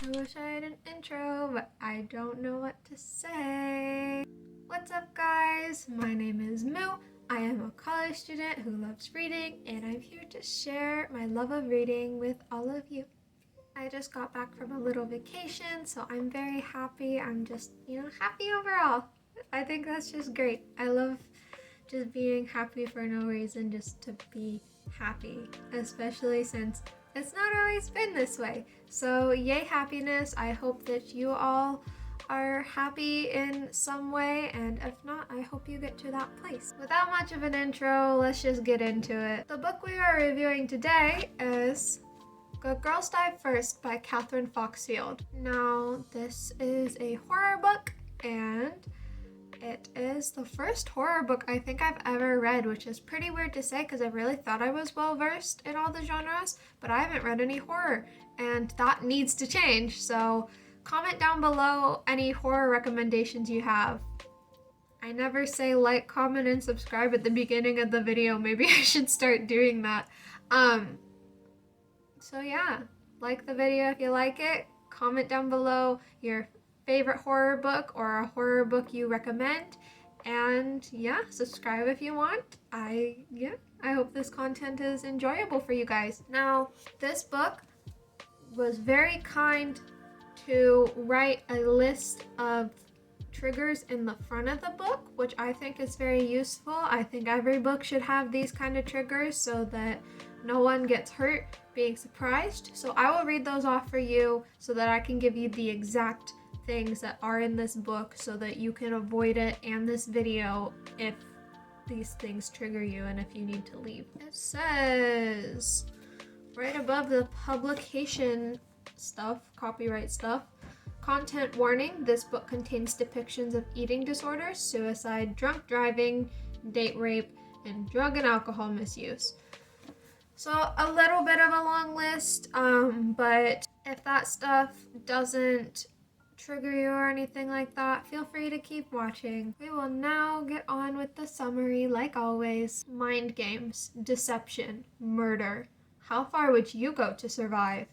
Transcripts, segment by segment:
I wish I had an intro, but I don't know what to say. What's up, guys? My name is Moo. I am a college student who loves reading, and I'm here to share my love of reading with all of you. I just got back from a little vacation, so I'm very happy. I'm just, happy overall. I think that's just great. I love just being happy for no reason, just to be happy, especially since it's not always been this way. So yay happiness. I hope that you all are happy in some way, and if not, I hope you get to that place. Without much of an intro, let's just get into it. The book we are reviewing today is Good Girls Die First by Catherine Foxfield. Now, this is a horror book, and it is the first horror book I think I've ever read, which is pretty weird to say because I really thought I was well versed in all the genres, but I haven't read any horror, and that needs to change. So comment down below any horror recommendations you have. I never say like, comment, and subscribe at the beginning of the video. Maybe I should start doing that. So yeah, like the video if you like it. Comment down below your favorite horror book or a horror book you recommend. And yeah, subscribe if you want. I hope this content is enjoyable for you guys. Now, this book was very kind to write a list of triggers in the front of the book, which I think is very useful. I think every book should have these kind of triggers so that no one gets hurt being surprised. So I will read those off for you so that I can give you the exact things that are in this book so that you can avoid it and this video if these things trigger you and if you need to leave. It says right above the publication stuff, copyright stuff, content warning: this book contains depictions of eating disorders, suicide, drunk driving, date rape, and drug and alcohol misuse. So a little bit of a long list, but if that stuff doesn't trigger you or anything like that, feel free to keep watching. We will now get on with the summary like always. Mind games, deception, murder. How far would you go to survive?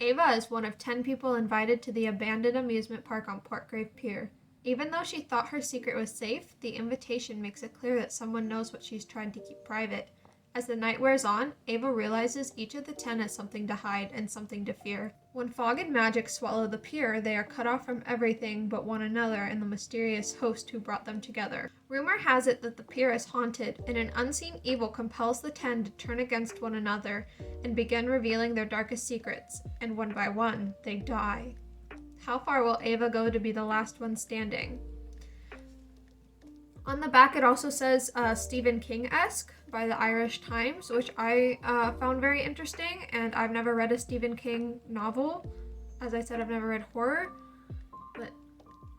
Ava is one of 10 people invited to the abandoned amusement park on Portgrave Pier. Even though she thought her secret was safe, the invitation makes it clear that someone knows what she's trying to keep private. As the night wears on, Ava realizes each of the 10 has something to hide and something to fear. When fog and magic swallow the pier, they are cut off from everything but one another and the mysterious host who brought them together. Rumor has it that the pier is haunted, and an unseen evil compels the 10 to turn against one another and begin revealing their darkest secrets, and one by one, they die. How far will Ava go to be the last one standing? On the back it also says Stephen King-esque by the Irish Times, which I found very interesting, and I've never read a Stephen King novel. As I said, I've never read horror, but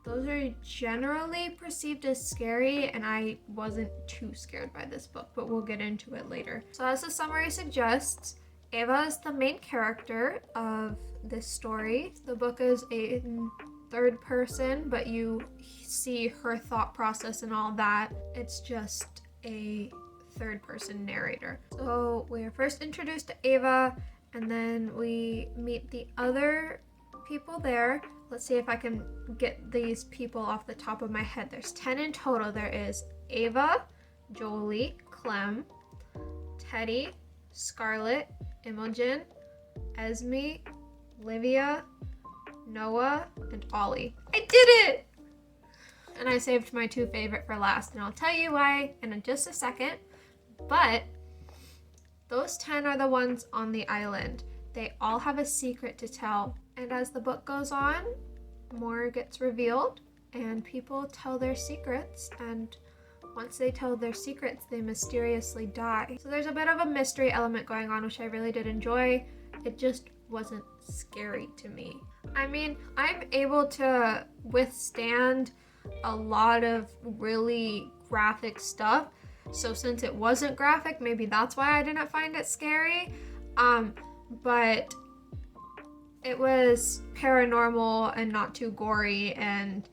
those are generally perceived as scary, and I wasn't too scared by this book, but we'll get into it later. So as the summary suggests, Ava is the main character of this story. The book is in third person, but you see her thought process and all that. It's just a third person narrator. So we are first introduced to Ava, and then we meet the other people there. Let's see if I can get these people off the top of my head. There's 10 in total. There is Ava, Jolie, Clem, Teddy, Scarlett, Imogen, Esme, Livia, Noah, and Ollie. I did it! And I saved my two favorite for last, and I'll tell you why in just a second. But those 10 are the ones on the island. They all have a secret to tell. And as the book goes on, more gets revealed, and people tell their secrets, and once they tell their secrets, they mysteriously die. So there's a bit of a mystery element going on, which I really did enjoy. It just wasn't scary to me. I mean, I'm able to withstand a lot of really graphic stuff. So since it wasn't graphic, maybe that's why I didn't find it scary. But it was paranormal and not too gory, and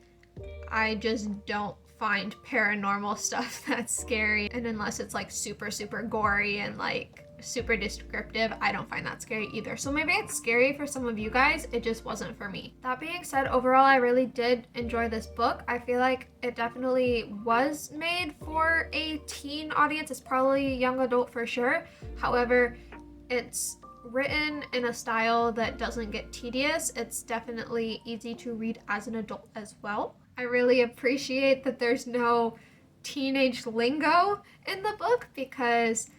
I just don't find paranormal stuff that's scary. And unless it's like super, super gory and like super descriptive, I don't find that scary either. So maybe it's scary for some of you guys, it just wasn't for me. That being said, overall I really did enjoy this book. I feel like it definitely was made for a teen audience. It's probably young adult for sure. However, it's written in a style that doesn't get tedious. It's definitely easy to read as an adult as well. I really appreciate that there's no teenage lingo in the book, because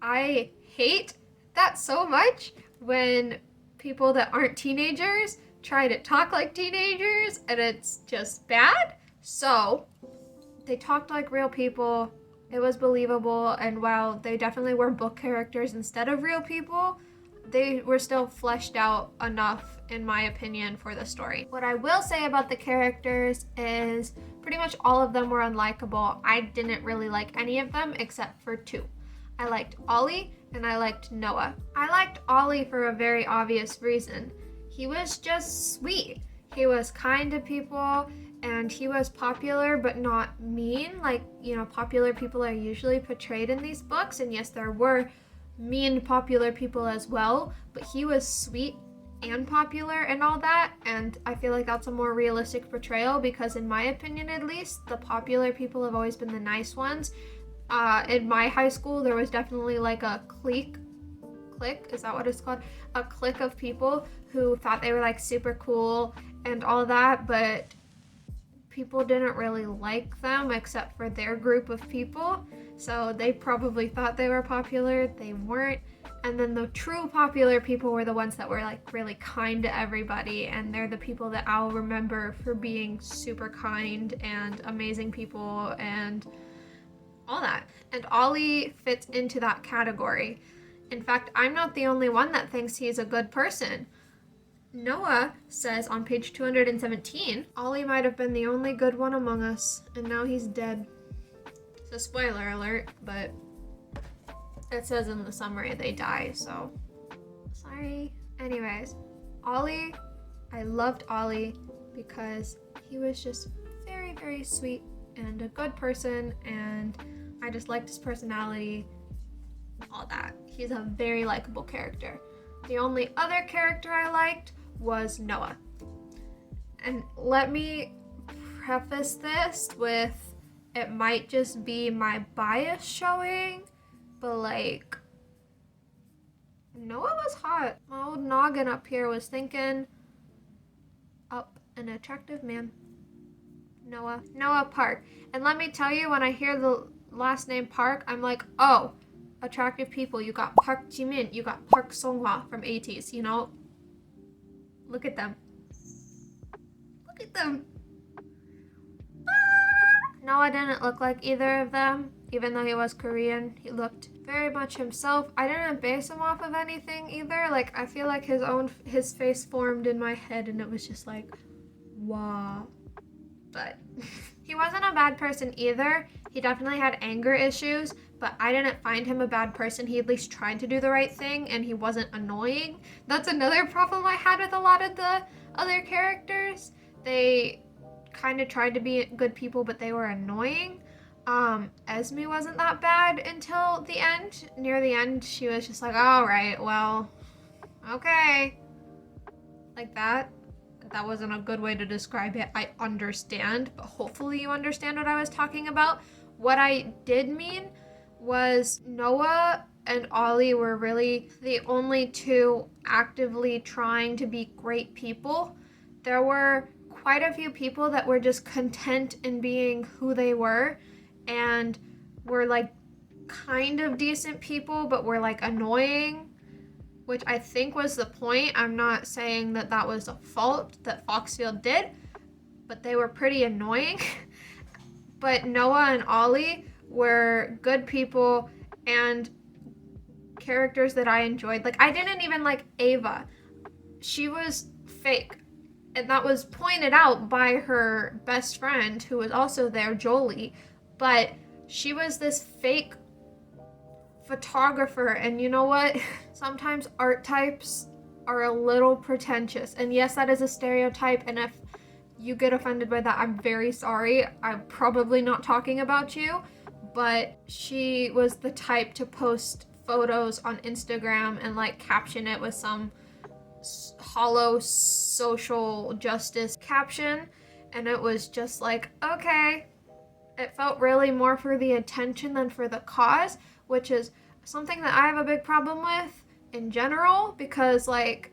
I hate that so much when people that aren't teenagers try to talk like teenagers, and it's just bad. So they talked like real people. It was believable, and while they definitely were book characters instead of real people, they were still fleshed out enough, in my opinion, for the story. What I will say about the characters is pretty much all of them were unlikable. I didn't really like any of them except for two. I liked Ollie and I liked Noah. I liked Ollie for a very obvious reason. He was just sweet. He was kind to people, and he was popular but not mean. Like, you know, popular people are usually portrayed in these books, and yes, there were mean popular people as well, but he was sweet and popular and all that, and I feel like that's a more realistic portrayal, because in my opinion at least, the popular people have always been the nice ones. In my high school there was definitely like a clique, is that what it's called? A clique of people who thought they were like super cool and all that, but people didn't really like them except for their group of people. So they probably thought they were popular, they weren't. And then the true popular people were the ones that were like really kind to everybody, and they're the people that I'll remember for being super kind and amazing people and all that. And Ollie fits into that category. In fact, I'm not the only one that thinks he's a good person. Noah says on page 217, Ollie might have been the only good one among us, and now he's dead. So spoiler alert, but it says in the summary they die, so sorry. Anyways, Ollie, I loved Ollie because he was just very, very sweet and a good person, and I just liked his personality, all that. He's a very likable character. The only other character I liked was Noah. And let me preface this with, it might just be my bias showing, but like, Noah was hot. My old noggin up here was thinking up an attractive man. Noah Park. And let me tell you, when I hear the last name Park, I'm like, oh, attractive people. You got Park Jimin, you got Park Songhwa from 80s, you know? Look at them. Look at them. Noah didn't look like either of them, even though he was Korean. He looked very much himself. I didn't base him off of anything either. Like, I feel like his face formed in my head, and it was just like, wow. But he wasn't a bad person either. He definitely had anger issues, but I didn't find him a bad person. He at least tried to do the right thing, and he wasn't annoying. That's another problem I had with a lot of the other characters. They kind of tried to be good people, but they were annoying. Esme wasn't that bad until the end. Near the end, she was just like, all right, well, okay. Like that. That wasn't a good way to describe it. I understand, but hopefully you understand what I was talking about. What I did mean was Noah and Ollie were really the only two actively trying to be great people. There were quite a few people that were just content in being who they were and were like kind of decent people, but were like annoying, which I think was the point. I'm not saying that that was a fault that Foxfield did, but they were pretty annoying. But Noah and Ollie were good people and characters that I enjoyed. Like, I didn't even like Ava. She was fake. And that was pointed out by her best friend, who was also there, Jolie. But she was this fake photographer, and you know what? Sometimes art types are a little pretentious. And yes, that is a stereotype, and if you get offended by that, I'm very sorry. I'm probably not talking about you, but she was the type to post photos on Instagram and like caption it with some hollow social justice caption, and it was just like, okay, it felt really more for the attention than for the cause, which is something that I have a big problem with in general, because like,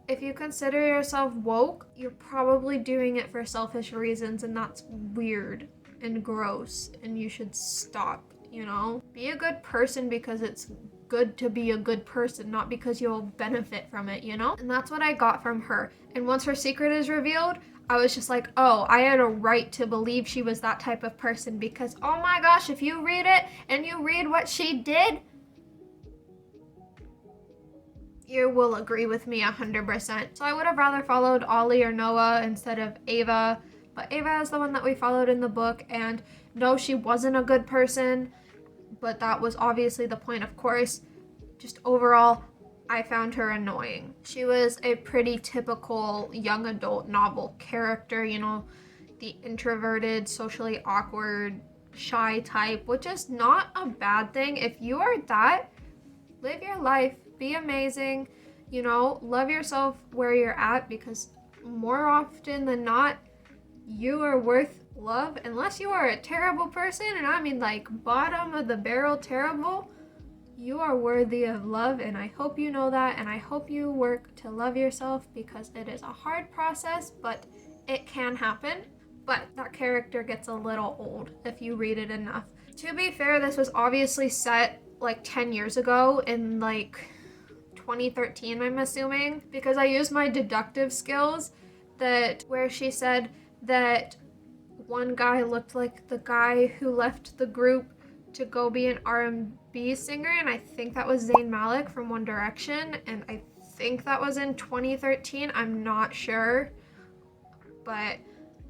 if you consider yourself woke, you're probably doing it for selfish reasons, and that's weird and gross, and you should stop, you know? Be a good person because it's good to be a good person, not because you'll benefit from it, you know? And that's what I got from her. And once her secret is revealed, I was just like, oh, I had a right to believe she was that type of person, because oh my gosh, if you read it and you read what she did, you will agree with me 100%. So I would have rather followed Ollie or Noah instead of Ava, but Ava is the one that we followed in the book, and no, she wasn't a good person, but that was obviously the point, of course. Just overall, I found her annoying. She was a pretty typical young adult novel character, you know, the introverted, socially awkward, shy type, which is not a bad thing. If you are that, live your life, be amazing, you know, love yourself where you're at, because more often than not, you are worth love. Unless you are a terrible person, and I mean like bottom of the barrel terrible, you are worthy of love, and I hope you know that, and I hope you work to love yourself, because it is a hard process, but it can happen. But that character gets a little old if you read it enough. To be fair, this was obviously set like 10 years ago in like 2013, I'm assuming, because I used my deductive skills that where she said that one guy looked like the guy who left the group to go be an R&B singer, and I think that was Zayn Malik from One Direction, and I think that was in 2013. I'm not sure, but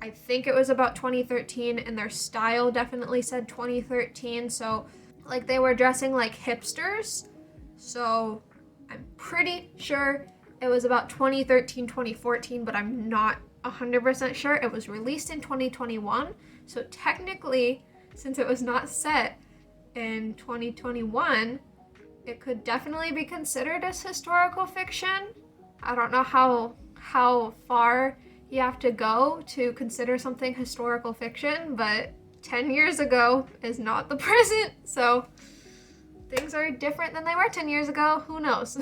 I think it was about 2013, and their style definitely said 2013, so like they were dressing like hipsters, so I'm pretty sure it was about 2013, 2014, but I'm not 100% sure. It was released in 2021, so technically, since it was not set in 2021, it could definitely be considered as historical fiction. I don't know how far you have to go to consider something historical fiction, but 10 years ago is not the present, so things are different than they were 10 years ago. Who knows?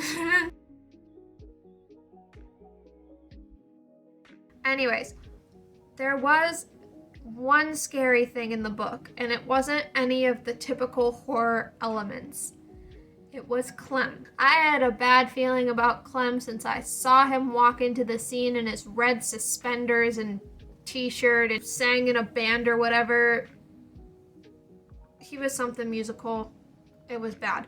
Anyways, there was one scary thing in the book, and it wasn't any of the typical horror elements. It was Clem. I had a bad feeling about Clem since I saw him walk into the scene in his red suspenders and t-shirt and sang in a band or whatever. He was something musical. It was bad.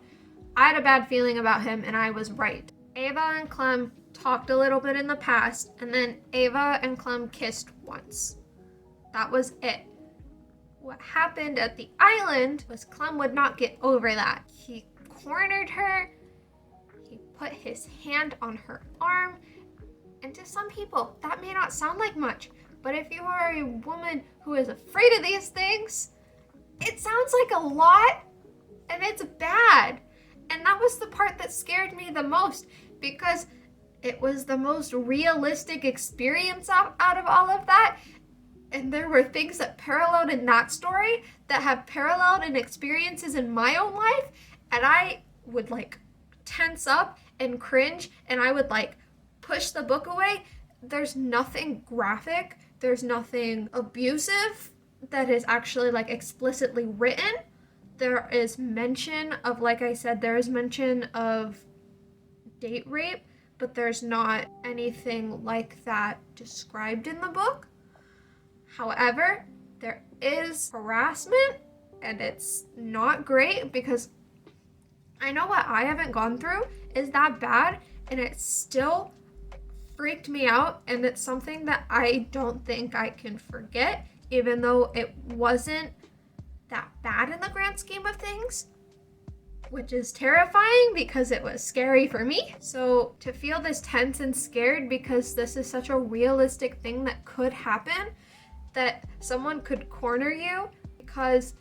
I had a bad feeling about him, and I was right. Ava and Clem talked a little bit in the past, and then Ava and Clem kissed once. That was it. What happened at the island was Clem would not get over that. He cornered her, he put his hand on her arm, and to some people that may not sound like much, but if you are a woman who is afraid of these things, it sounds like a lot, and it's bad. And that was the part that scared me the most, because it was the most realistic experience out of all of that. And there were things that paralleled in that story that have paralleled in experiences in my own life. And I would like tense up and cringe, and I would like push the book away. There's nothing graphic. There's nothing abusive that is actually like explicitly written. There is mention of, like I said, there is mention of date rape, but there's not anything like that described in the book. However, there is harassment, and it's not great, because I know what I haven't gone through is that bad, and it still freaked me out, and it's something that I don't think I can forget, even though it wasn't that bad in the grand scheme of things, which is terrifying because it was scary for me. So to feel this tense and scared because this is such a realistic thing that could happen, that someone could corner you because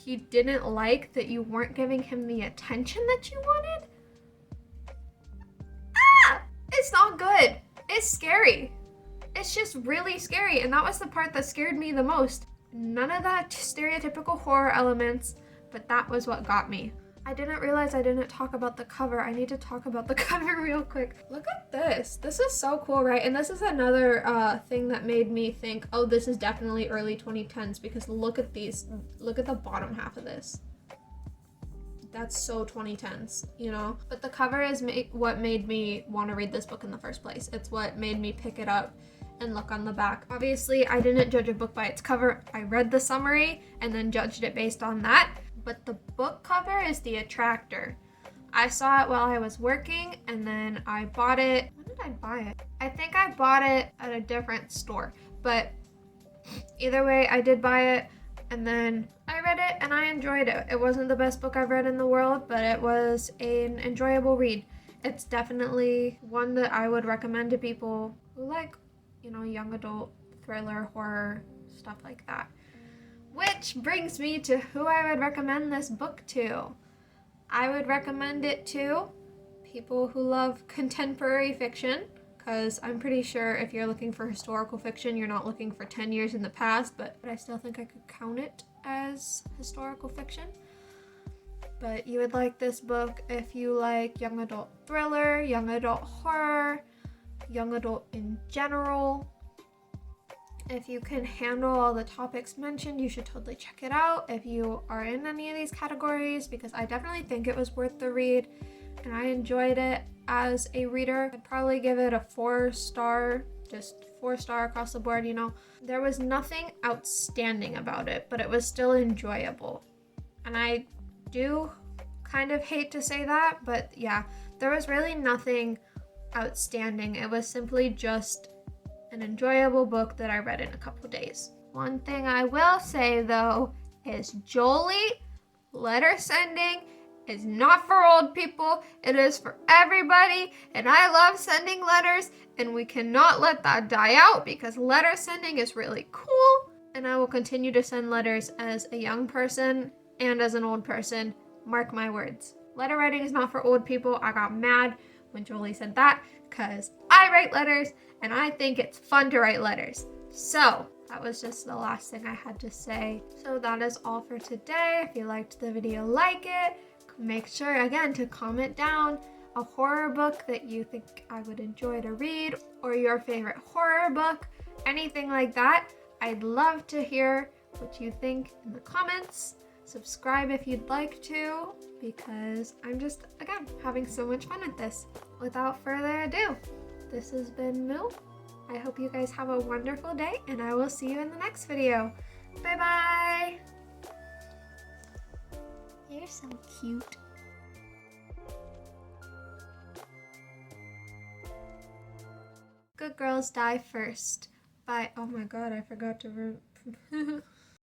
he didn't like that you weren't giving him the attention that you wanted. It's not good. It's scary. It's just really scary, and that was the part that scared me the most. None of that stereotypical horror elements, but that was what got me. I didn't realize I didn't talk about the cover. I need to talk about the cover real quick. Look at this. This is so cool, right? And this is another thing that made me think, oh, this is definitely early 2010s, because look at these. Look at the bottom half of this. That's so 2010s, you know? But the cover is what made me want to read this book in the first place. It's what made me pick it up and look on the back. Obviously, I didn't judge a book by its cover. I read the summary and then judged it based on that. But the book cover is the attractor. I saw it while I was working, and then I bought it. When did I buy it? I think I bought it at a different store. But either way, I did buy it, and then I read it and I enjoyed it. It wasn't the best book I've read in the world, but it was an enjoyable read. It's definitely one that I would recommend to people who like, you know, young adult thriller, horror, stuff like that. Which brings me to who I would recommend this book to. I would recommend it to people who love contemporary fiction, because I'm pretty sure if you're looking for historical fiction, you're not looking for 10 years in the past, but I still think I could count it as historical fiction. But you would like this book if you like young adult thriller, young adult horror, young adult in general. If you can handle all the topics mentioned, you should totally check it out if you are in any of these categories, because I definitely think it was worth the read and I enjoyed it as a reader. I'd probably give it a 4-star, just 4-star across the board, you know. There was nothing outstanding about it, but it was still enjoyable. And I do kind of hate to say that, but yeah, there was really nothing outstanding. It was simply just an enjoyable book that I read in a couple days. One thing I will say though is Jolie letter sending is not for old people. It is for everybody, and I love sending letters, and we cannot let that die out because letter sending is really cool, and I will continue to send letters as a young person and as an old person. Mark my words. Letter writing is not for old people. I got mad when Jolie said that because I write letters and I think it's fun to write letters. So that was just the last thing I had to say. So that is all for today. If you liked the video, like it. Make sure again to comment down a horror book that you think I would enjoy to read, or your favorite horror book, anything like that. I'd love to hear what you think in the comments. Subscribe if you'd like to, because I'm just, again, having so much fun with this. Without further ado, this has been Moo. I hope you guys have a wonderful day, and I will see you in the next video. Bye bye! You're so cute. Good Girls Die First by, oh my god, I forgot to